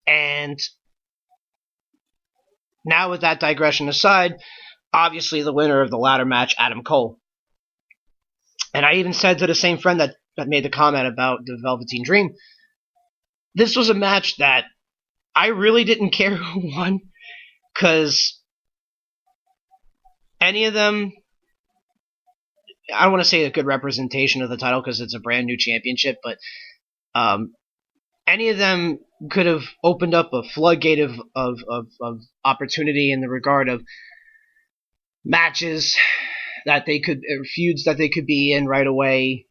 And now, with that digression aside, obviously the winner of the ladder match, Adam Cole. And I even said to the same friend that made the comment about the Velveteen Dream, this was a match that I really didn't care who won, because any of them, I don't want to say a good representation of the title because it's a brand new championship, but any of them could have opened up a floodgate of opportunity in the regard of matches that they could, feuds that they could be in right away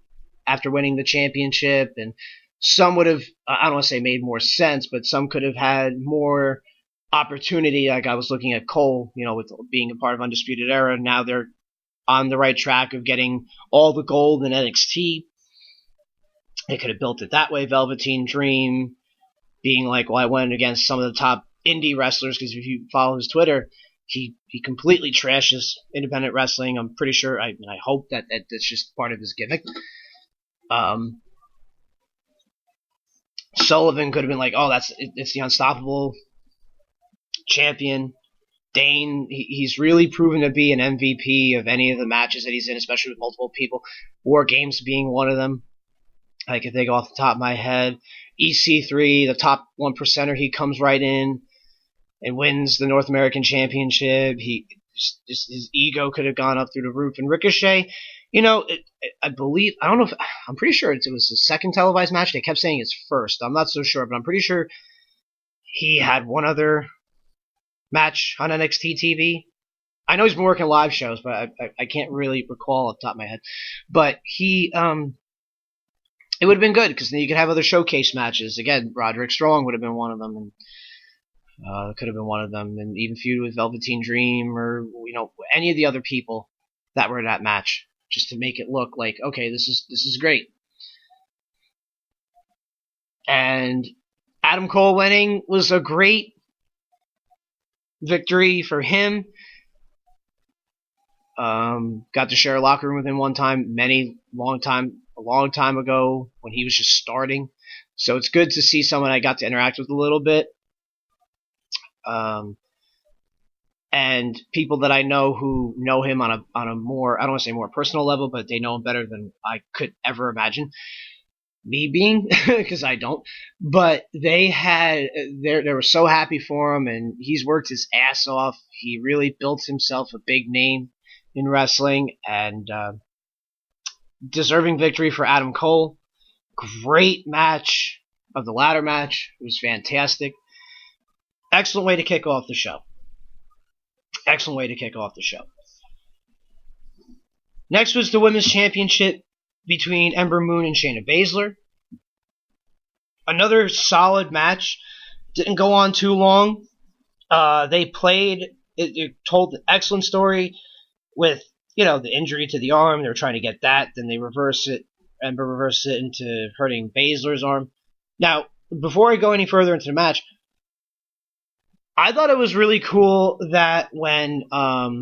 after winning the championship, and some would have, I don't want to say made more sense, but some could have had more opportunity. Like I was looking at Cole, with being a part of Undisputed Era, now they're on the right track of getting all the gold in NXT. They could have built it that way. Velveteen Dream being like, well, I went against some of the top indie wrestlers, because if you follow his Twitter, he completely trashes independent wrestling. I'm pretty sure, I hope that that's just part of his gimmick. Sullivan could have been like, oh, it's the unstoppable champion. Dane, he's really proven to be an MVP of any of the matches that he's in, especially with multiple people. War Games being one of them. Like, if they go off the top of my head, EC3, the top 1%er, he comes right in and wins the North American Championship. His ego could have gone up through the roof. And Ricochet, I believe, I'm pretty sure it was his second televised match. They kept saying it's first. I'm not so sure, but I'm pretty sure he had one other match on NXT TV. I know he's been working live shows, but I can't really recall off the top of my head. But he, it would have been good, because then you could have other showcase matches. Again, Roderick Strong would have been one of them, and could have been one of them, and even feud with Velveteen Dream, or any of the other people that were in that match, just to make it look like, okay, this is great. And Adam Cole winning was a great victory for him. Got to share a locker room with him one time, a long time ago when he was just starting. So it's good to see someone I got to interact with a little bit. And people that I know who know him on a more, I don't want to say more personal level, but they know him better than I could ever imagine me being, because I don't. But they were so happy for him, and he's worked his ass off. He really built himself a big name in wrestling, and deserving victory for Adam Cole. Great match of the ladder match. It was fantastic. Excellent way to kick off the show. Next was the Women's Championship between Ember Moon and Shayna Baszler. Another solid match. Didn't go on too long. They played, it told an excellent story with, the injury to the arm. They were trying to get that. Then they reverse it. Ember reversed it into hurting Baszler's arm. Now, before I go any further into the match, I thought it was really cool that when I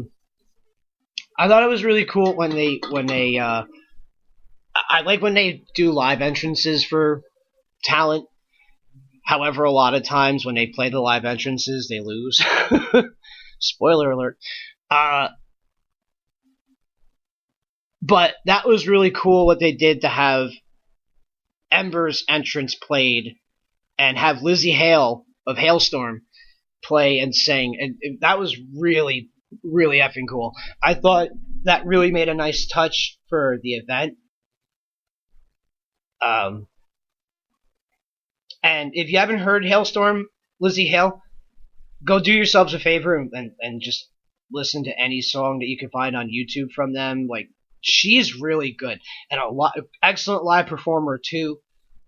like when they do live entrances for talent. However, a lot of times when they play the live entrances, they lose. Spoiler alert. But that was really cool what they did to have Ember's entrance played and have Lizzie Hale of Hailstorm play and sing. And that was really, really effing cool. I thought that really made a nice touch for the event. And if you haven't heard Hailstorm, Lizzie Hale, go do yourselves a favor and just listen to any song that you can find on YouTube from them. Like, she's really good, and excellent live performer too.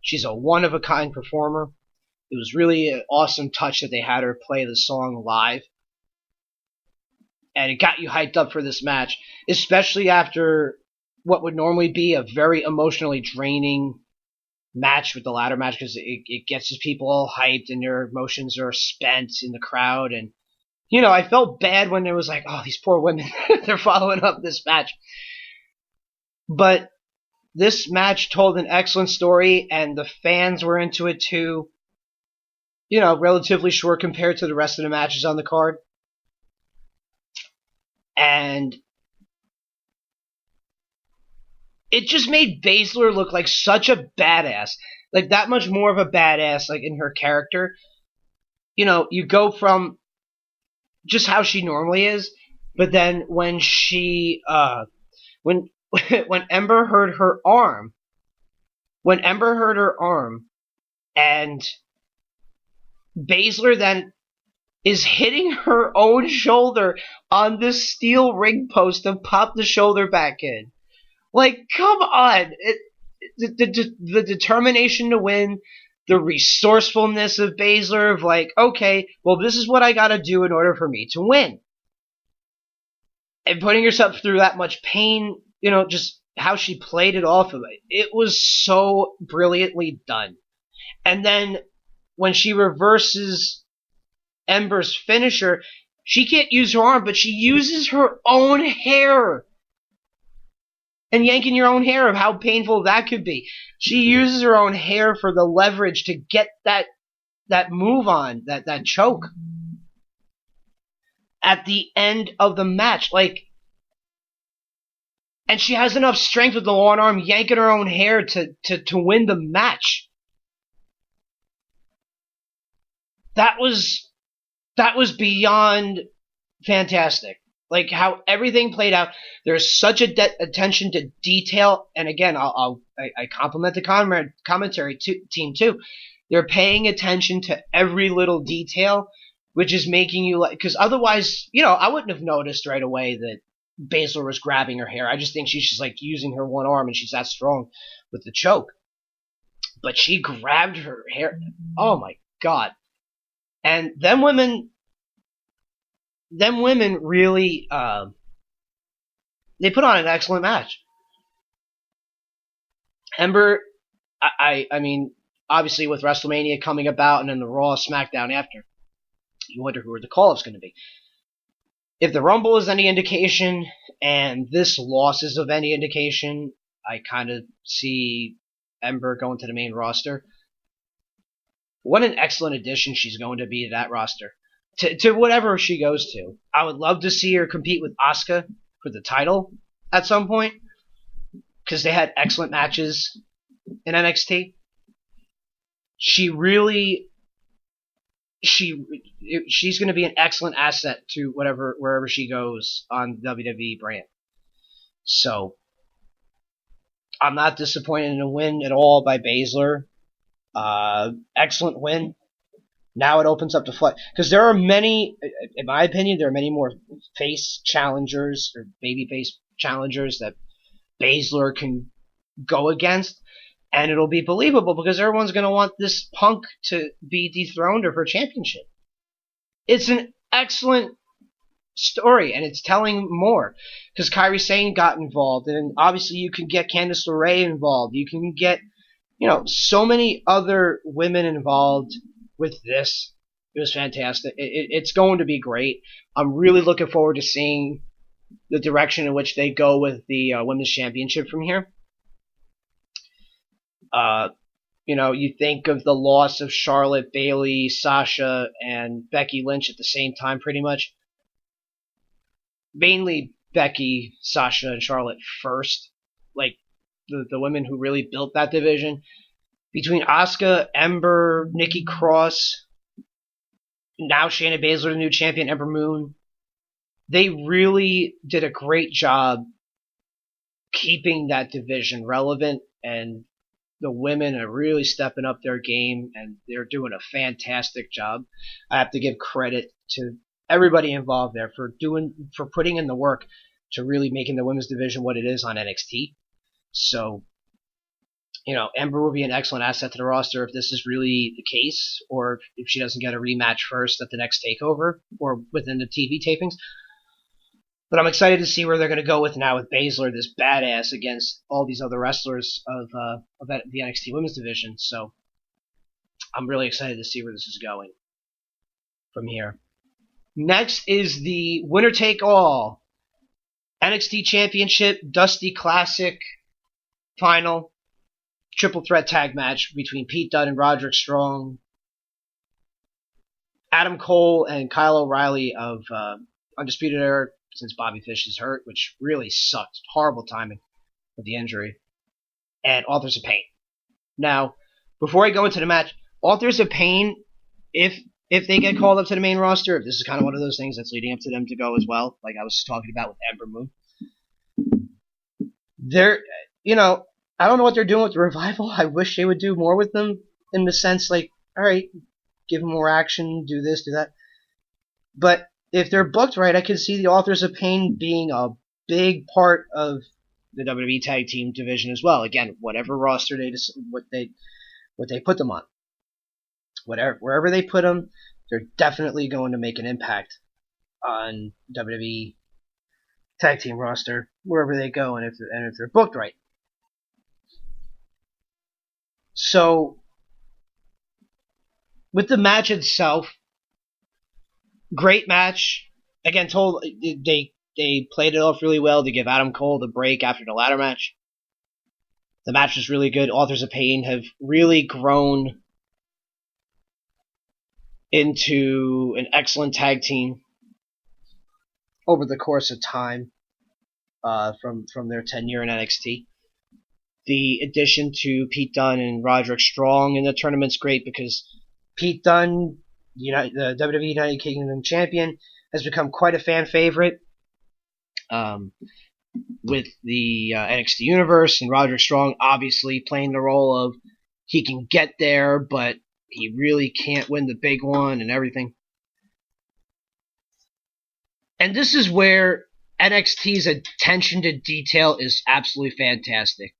She's a one-of-a-kind performer. It was really an awesome touch that they had her play the song live, and it got you hyped up for this match, especially after what would normally be a very emotionally draining match with the ladder match, because it gets people all hyped and their emotions are spent in the crowd. And I felt bad when there was like, oh, these poor women, they're following up this match. But this match told an excellent story, and the fans were into it too. relatively short compared to the rest of the matches on the card. And it just made Baszler look like such a badass. Like, that much more of a badass, like, in her character. You go from just how she normally is, but then when she, when, when Ember hurt her arm, and Baszler then is hitting her own shoulder on this steel ring post to pop the shoulder back in. Like, come on. The determination to win, the resourcefulness of Baszler of like, okay, well, this is what I gotta do in order for me to win. And putting herself through that much pain, just how she played it off of it. It was so brilliantly done. And then when she reverses Ember's finisher, she can't use her arm, but she uses her own hair. And yanking your own hair, of how painful that could be. She uses her own hair for the leverage to get that move on, that choke. At the end of the match, and she has enough strength with the long arm yanking her own hair to win the match. That was beyond fantastic. Like, how everything played out. There's such attention to detail, and again, I compliment the commentary team too. They're paying attention to every little detail, which is making you like, because otherwise, I wouldn't have noticed right away that Baszler was grabbing her hair. I just think she's just like using her one arm, and she's that strong with the choke. But she grabbed her hair. Oh my god! And them women really, they put on an excellent match. Ember, I mean, obviously with WrestleMania coming about and then the Raw, SmackDown after, you wonder who the call-up's going to be. If the Rumble is any indication, and this loss is of any indication, I kind of see Ember going to the main roster. What an excellent addition she's going to be to that roster. To whatever she goes to. I would love to see her compete with Asuka for the title at some point, because they had excellent matches in NXT. She's going to be an excellent asset to wherever she goes on the WWE brand. So, I'm not disappointed in a win at all by Baszler. Excellent win. Now it opens up the flood. Because there are many, in my opinion, there are many more face challengers or babyface challengers that Baszler can go against. And it'll be believable because everyone's going to want this Punk to be dethroned of her championship. It's an excellent story, and it's telling more. Because Kairi Sane got involved, and obviously you can get Candice LeRae involved. You can get, so many other women involved with this. It was fantastic. It's going to be great. I'm really looking forward to seeing the direction in which they go with the Women's Championship from here. You think of the loss of Charlotte, Bayley, Sasha, and Becky Lynch at the same time, pretty much. Mainly Becky, Sasha, and Charlotte first. Like, the women who really built that division. Between Asuka, Ember, Nikki Cross, now Shayna Baszler, the new champion, Ember Moon, they really did a great job keeping that division relevant, and the women are really stepping up their game, and they're doing a fantastic job. I have to give credit to everybody involved there for putting in the work to really making the women's division what it is on NXT. So, Ember will be an excellent asset to the roster if this is really the case, or if she doesn't get a rematch first at the next TakeOver, or within the TV tapings. But I'm excited to see where they're going to go with Baszler, this badass, against all these other wrestlers of the NXT Women's Division. So I'm really excited to see where this is going from here. Next is the winner-take-all NXT Championship Dusty Classic final triple threat tag match between Pete Dunne and Roderick Strong Adam Cole and Kyle O'Reilly of Undisputed Era, since Bobby Fish is hurt, which really sucked. Horrible timing of the injury. And Authors of Pain. Now, before I go into the match, Authors of Pain, if they get called up to the main roster, this is kind of one of those things that's leading up to them to go as well, like I was talking about with Ember Moon. They're, I don't know what they're doing with the Revival. I wish they would do more with them in the sense, like, all right, give them more action, do this, do that. But if they're booked right, I could see the Authors of Pain being a big part of the WWE Tag Team division as well. Again, whatever roster what they put them on, wherever they put them, they're definitely going to make an impact on WWE Tag Team roster wherever they go, and if they're booked right. So, with the match itself, great match. Again, they played it off really well to give Adam Cole the break after the ladder match. The match was really good. Authors of Pain have really grown into an excellent tag team over the course of time from their tenure in NXT. The addition to Pete Dunne and Roderick Strong in the tournament's great because Pete Dunne, the WWE United Kingdom champion, has become quite a fan favorite with the NXT universe, and Roderick Strong obviously playing the role of he can get there, but he really can't win the big one and everything. And this is where NXT's attention to detail is absolutely fantastic.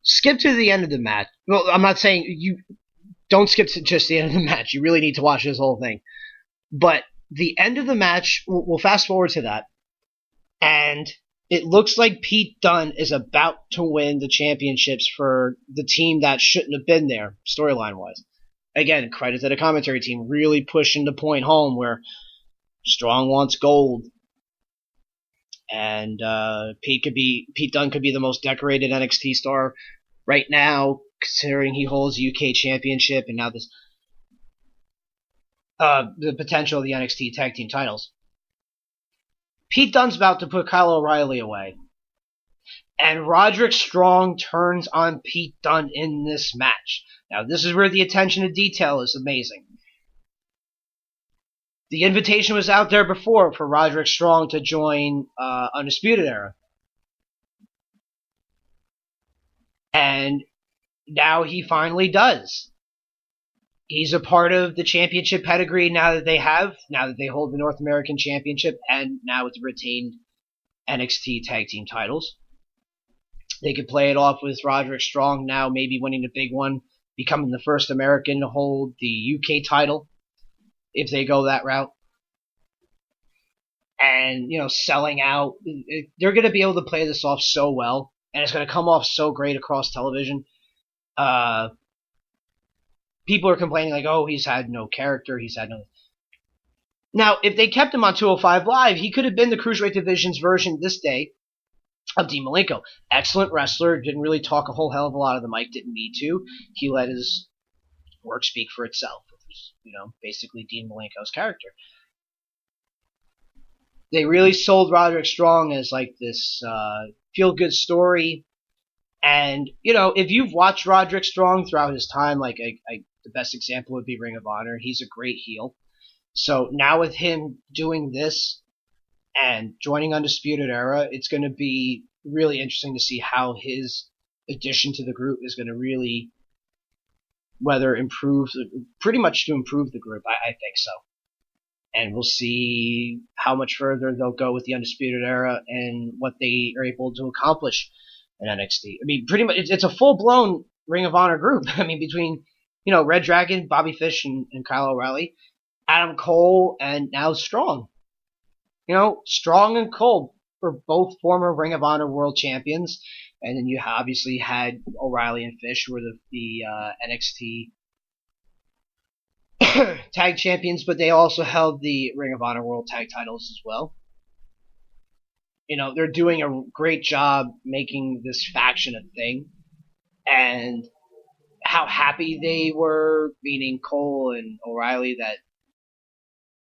Skip to the end of the match. Well, I'm not saying you don't skip to just the end of the match. You really need to watch this whole thing. But the end of the match, we'll fast forward to that. And it looks like Pete Dunne is about to win the championships for the team that shouldn't have been there, storyline-wise. Again, credit to the commentary team, really pushing the point home where Strong wants gold. And Pete Dunne could be the most decorated NXT star right now, considering he holds the UK Championship and now this the potential of the NXT Tag Team titles. Pete Dunne's about to put Kyle O'Reilly away, and Roderick Strong turns on Pete Dunne in this match. Now, this is where the attention to detail is amazing. The invitation was out there before for Roderick Strong to join Undisputed Era. And now he finally does. He's a part of the championship pedigree now that they hold the North American Championship and now with the retained NXT Tag Team titles. They could play it off with Roderick Strong now maybe winning the big one, becoming the first American to hold the UK title, if they go that route. And, selling out. They're going to be able to play this off so well, and it's going to come off so great across television. People are complaining like, oh, he's had no character, Now, if they kept him on 205 Live, he could have been the Cruiserweight Division's version this day of Dean Malenko. Excellent wrestler, didn't really talk a whole hell of a lot of the mic, didn't need to. He let his work speak for itself. Basically Dean Malenko's character. They really sold Roderick Strong as like this feel-good story. And, if you've watched Roderick Strong throughout his time, like the best example would be Ring of Honor. He's a great heel. So now with him doing this and joining Undisputed Era, it's going to be really interesting to see how his addition to the group is going to really pretty much to improve the group. I think so. And we'll see how much further they'll go with the Undisputed Era and what they are able to accomplish in NXT. I mean, pretty much, it's a full-blown Ring of Honor group. I mean, between, Red Dragon, Bobby Fish, and Kyle O'Reilly, Adam Cole, and now Strong. Strong and Cole were both former Ring of Honor World Champions. And then you obviously had O'Reilly and Fish, who were the NXT Tag Champions, but they also held the Ring of Honor World Tag titles as well. They're doing a great job making this faction a thing. And how happy they were, meaning Cole and O'Reilly, that